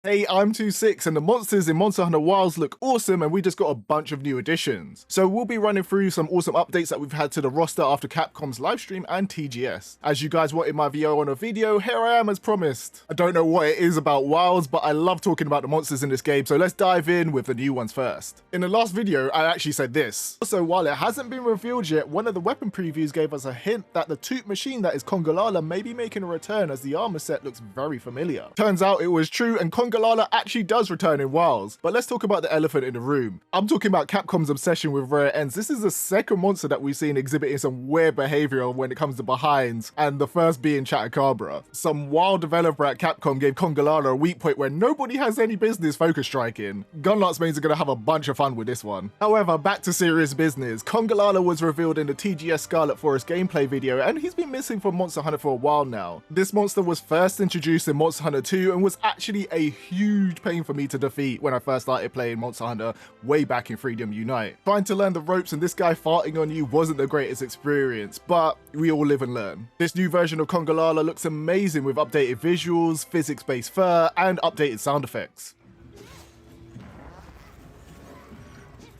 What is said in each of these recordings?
Hey, I'm 26 and the monsters in Monster Hunter Wilds look awesome and we just got a bunch of new additions. So we'll be running through some awesome updates that we've had to the roster after Capcom's livestream and TGS. As you guys wanted my VO on a video, here I am as promised. I don't know what it is about Wilds, but I love talking about the monsters in this game, so let's dive in with the new ones first. In the last video, I actually said this. Also, while it hasn't been revealed yet, one of the weapon previews gave us a hint that the toot machine that is Congalala may be making a return as the armor set looks very familiar. Turns out it was true and Congalala actually does return in Wilds, but let's talk about the elephant in the room. I'm talking about Capcom's obsession with rare ends. This is the second monster that we've seen exhibiting some weird behavior when it comes to behinds, and the first being Chatacabra. Some wild developer at Capcom gave Congalala a weak point where nobody has any business focus striking. Gunlart's mains are going to have a bunch of fun with this one. However, back to serious business. Congalala was revealed in the TGS Scarlet Forest gameplay video, and he's been missing from Monster Hunter for a while now. This monster was first introduced in Monster Hunter 2 and was actually a huge pain for me to defeat when I first started playing Monster Hunter way back in Freedom Unite. Trying to learn the ropes and this guy farting on you wasn't the greatest experience, but we all live and learn. This new version of Congalala looks amazing with updated visuals, physics-based fur, and updated sound effects.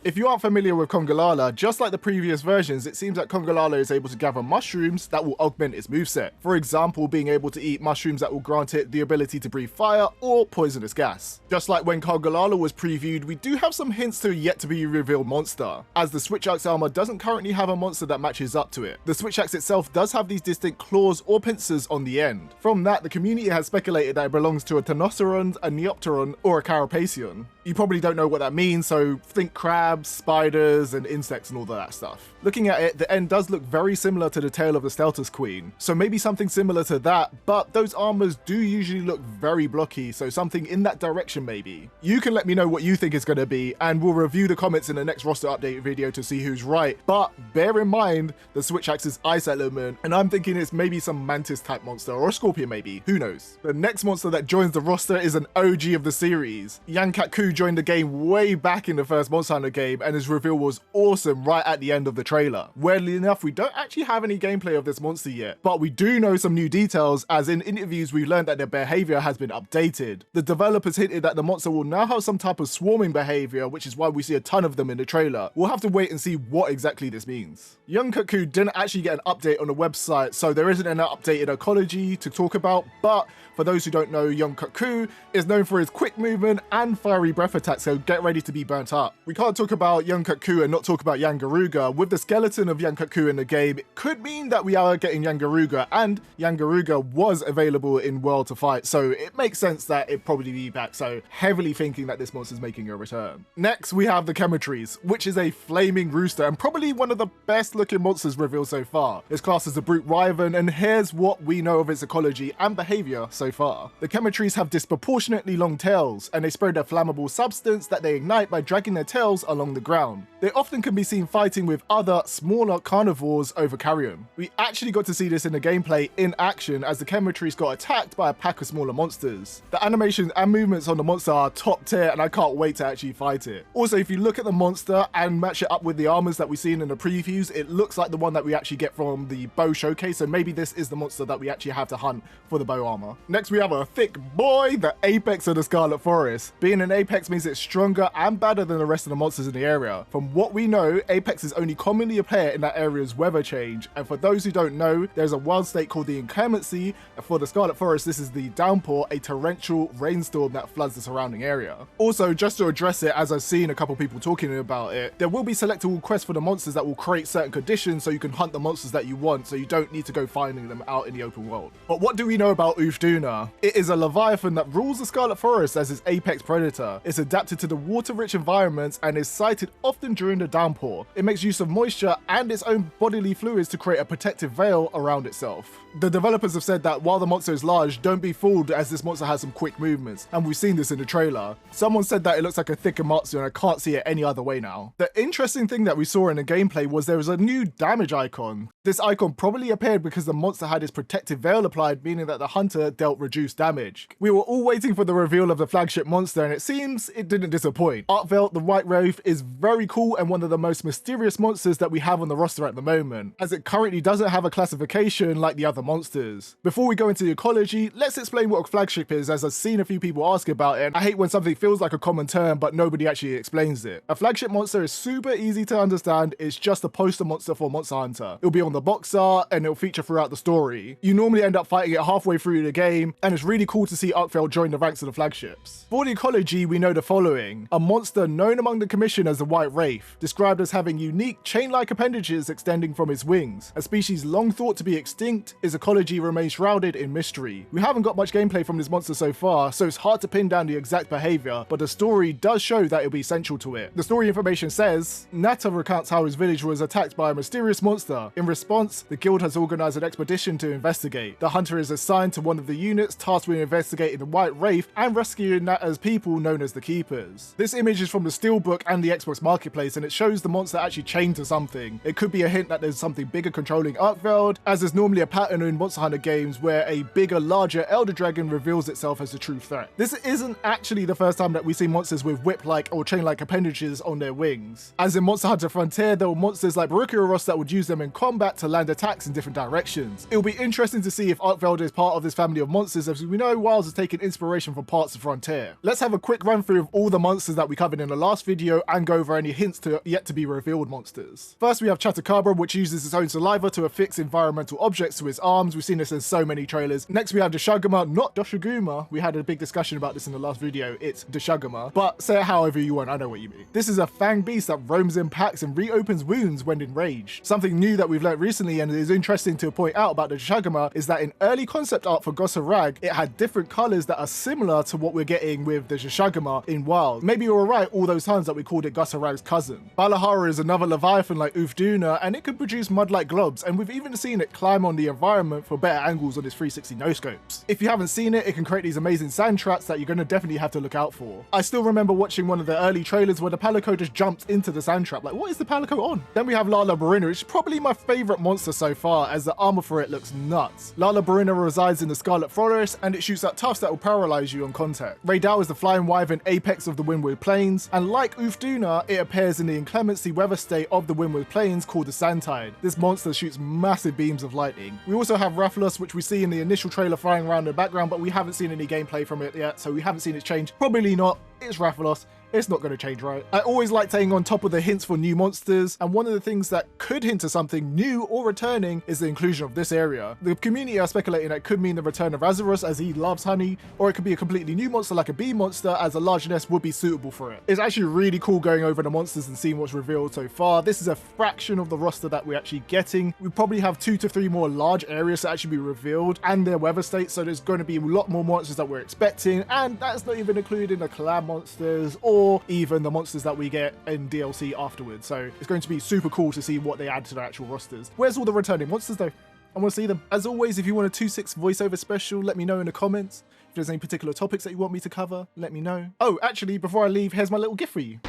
If you aren't familiar with Congalala, just like the previous versions, it seems that Congalala is able to gather mushrooms that will augment its moveset. For example, being able to eat mushrooms that will grant it the ability to breathe fire or poisonous gas. Just like when Congalala was previewed, we do have some hints to a yet to be revealed monster, as the Switch Axe armor doesn't currently have a monster that matches up to it. The Switch Axe itself does have these distinct claws or pincers on the end. From that, the community has speculated that it belongs to a Tenoceron, a Neopteron, or a Carapacian. You probably don't know what that means, so think crabs, spiders, and insects and all that stuff. Looking at it, the end does look very similar to the tail of the Steltus Queen, so maybe something similar to that, but those armors do usually look very blocky, so something in that direction maybe. You can let me know what you think it's going to be, and we'll review the comments in the next roster update video to see who's right, but bear in mind the Switch Axe is ice element, and I'm thinking it's maybe some mantis type monster, or a scorpion maybe, who knows. The next monster that joins the roster is an OG of the series. Yaku joined the game way back in the first Monster Hunter game, and his reveal was awesome right at the end of the trailer. Weirdly enough, we don't actually have any gameplay of this monster yet, but we do know some new details, as in interviews we learned that their behavior has been updated. The developers hinted that the monster will now have some type of swarming behavior, which is why we see a ton of them in the trailer. We'll have to wait and see what exactly this means. Yaku didn't actually get an update on the website, so there isn't an updated ecology to talk about, but for those who don't know, Yaku is known for his quick movement and fiery breath attack, so get ready to be burnt up. We can't talk about Yaku and not talk about Yaruga. With the skeleton of Yaku in the game, it could mean that we are getting Yaruga, and Yaruga was available in World to Fight, so it makes sense that it'd probably be back, so heavily thinking that this monster's making a return. Next, we have the Chemet, which is a flaming rooster and probably one of the best looking monsters revealed so far. It's classed as a brute wyvern, and here's what we know of its ecology and behavior so far. The Chemet have disproportionately long tails, and they spray their flammable substance that they ignite by dragging their tails along the ground. They often can be seen fighting with other, smaller carnivores over carrion. We actually got to see this in the gameplay in action as the Chemet got attacked by a pack of smaller monsters. The animations and movements on the monster are top tier, and I can't wait to actually fight it. Also, if you look at the monster and match it up with the armors that we've seen in the previews, it looks like the one that we actually get from the bow showcase, so maybe this is the monster that we actually have to hunt for the bow armor. Next, we have a thick boy, the apex of the Scarlet Forest. Being an apex means it's stronger and badder than the rest of the monsters in the area. From what we know, apex is only commonly appear in that area's weather change, and for those who don't know, there's a wild state called the inclemency, and for the Scarlet Forest this is the downpour, a torrential rainstorm that floods the surrounding area. Also, just to address it, as I've seen a couple people talking about it, there will be selectable quests for the monsters that will create certain conditions so you can hunt the monsters that you want, so you don't need to go finding them out in the open world. But what do we know about Ufduna? It is a leviathan that rules the Scarlet Forest as its apex predator. It's adapted to the water-rich environments and is sighted often during the downpour. It makes use of moisture and its own bodily fluids to create a protective veil around itself. The developers have said that while the monster is large, don't be fooled as this monster has some quick movements, and we've seen this in the trailer. Someone said that it looks like a thicker Matsu, and I can't see it any other way now. The interesting thing that we saw in the gameplay was there was a new damage icon. This icon probably appeared because the monster had its protective veil applied, meaning that the hunter dealt reduced damage. We were all waiting for the reveal of the flagship monster, and it seems it didn't disappoint. Arfel, the White Wraith, is very cool and one of the most mysterious monsters that we have on the roster at the moment, as it currently doesn't have a classification like the other other monsters. Before we go into the ecology, let's explain what a flagship is, as I've seen a few people ask about it, and I hate when something feels like a common term but nobody actually explains it. A flagship monster is super easy to understand. It's just a poster monster for Monster Hunter. It'll be on the box art and it'll feature throughout the story. You normally end up fighting it halfway through the game, and it's really cool to see Arfel join the ranks of the flagships. For the ecology, we know the following. A monster known among the Commission as the White Wraith, described as having unique chain-like appendages extending from its wings. A species long thought to be extinct, its ecology remains shrouded in mystery. We haven't got much gameplay from this monster so far, so it's hard to pin down the exact behavior, but the story does show that it'll be central to it. The story information says, Nata recounts how his village was attacked by a mysterious monster. In response, the guild has organized an expedition to investigate. The hunter is assigned to one of the units tasked with investigating the White Wraith and rescuing Nata's people known as the Keepers. This image is from the Steelbook and the Xbox Marketplace, and it shows the monster actually chained to something. It could be a hint that there's something bigger controlling Arfel, as there's normally a pattern in Monster Hunter games where a bigger, larger Elder Dragon reveals itself as the true threat. This isn't actually the first time that we see monsters with whip-like or chain-like appendages on their wings. As in Monster Hunter Frontier, there were monsters like Baruchiros that would use them in combat to land attacks in different directions. It'll be interesting to see if Arfel is part of this family of monsters, as we know Wilds has taken inspiration from parts of Frontier. Let's have a quick run through of all the monsters that we covered in the last video and go over any hints to yet to be revealed monsters. First, we have Chatacabra, which uses its own saliva to affix environmental objects to its arms. We've seen this in so many trailers. Next, we have Deshugama, not Doshuguma. We had a big discussion about this in the last video. It's Deshugama, but say it however you want, I know what you mean. This is a fanged beast that roams in packs and reopens wounds when enraged. Something new that we've learned recently and is interesting to point out about the Deshugama is that in early concept art for Gosarag, it had different colors that are similar to what we're getting with the Deshugama in Wild. Maybe you were right all those times that we called it Gosarag's cousin. Balahara is another Leviathan like Ufduna, and it can produce mud-like globs, and we've even seen it climb on the environment for better angles on its 360 no-scopes. If you haven't seen it, it can create these amazing sand traps that you're going to definitely have to look out for. I still remember watching one of the early trailers where the Palico just jumped into the sand trap. Like, what is the Palico on? Then we have Lala Barina, which is probably my favorite monster so far, as the armor for it looks nuts. Lala Barina resides in the Scarlet Forest, and it shoots at tufts that will paralyze you on contact. Raydao is the flying wyvern apex of the Windward Plains, and like Ufduna, it appears in the inclemency weather state of the Windward Plains called the Sandtide. This monster shoots massive beams of lightning. We also have Rathalos, which we see in the initial trailer flying around in the background, but we haven't seen any gameplay from it yet, so we haven't seen it change. Probably not. It's Rathalos. It's not going to change, right? I always like staying on top of the hints for new monsters, and one of the things that could hint to something new or returning is the inclusion of this area. The community are speculating that it could mean the return of Azuros, as he loves honey, or it could be a completely new monster like a bee monster, as a large nest would be suitable for it. It's actually really cool going over the monsters and seeing what's revealed so far. This is a fraction of the roster that we're actually getting. We probably have 2 to 3 more large areas to actually be revealed, and their weather state, so there's going to be a lot more monsters that we're expecting, and that's not even including the collab monsters or even the monsters that we get in DLC afterwards. So it's going to be super cool to see what they add to their actual rosters. Where's all the returning monsters though? I want to see them. As always, if you want a 2.6 voiceover special, let me know in the comments. If there's any particular topics that you want me to cover, let me know. Oh, actually, before I leave, here's my little gift for you.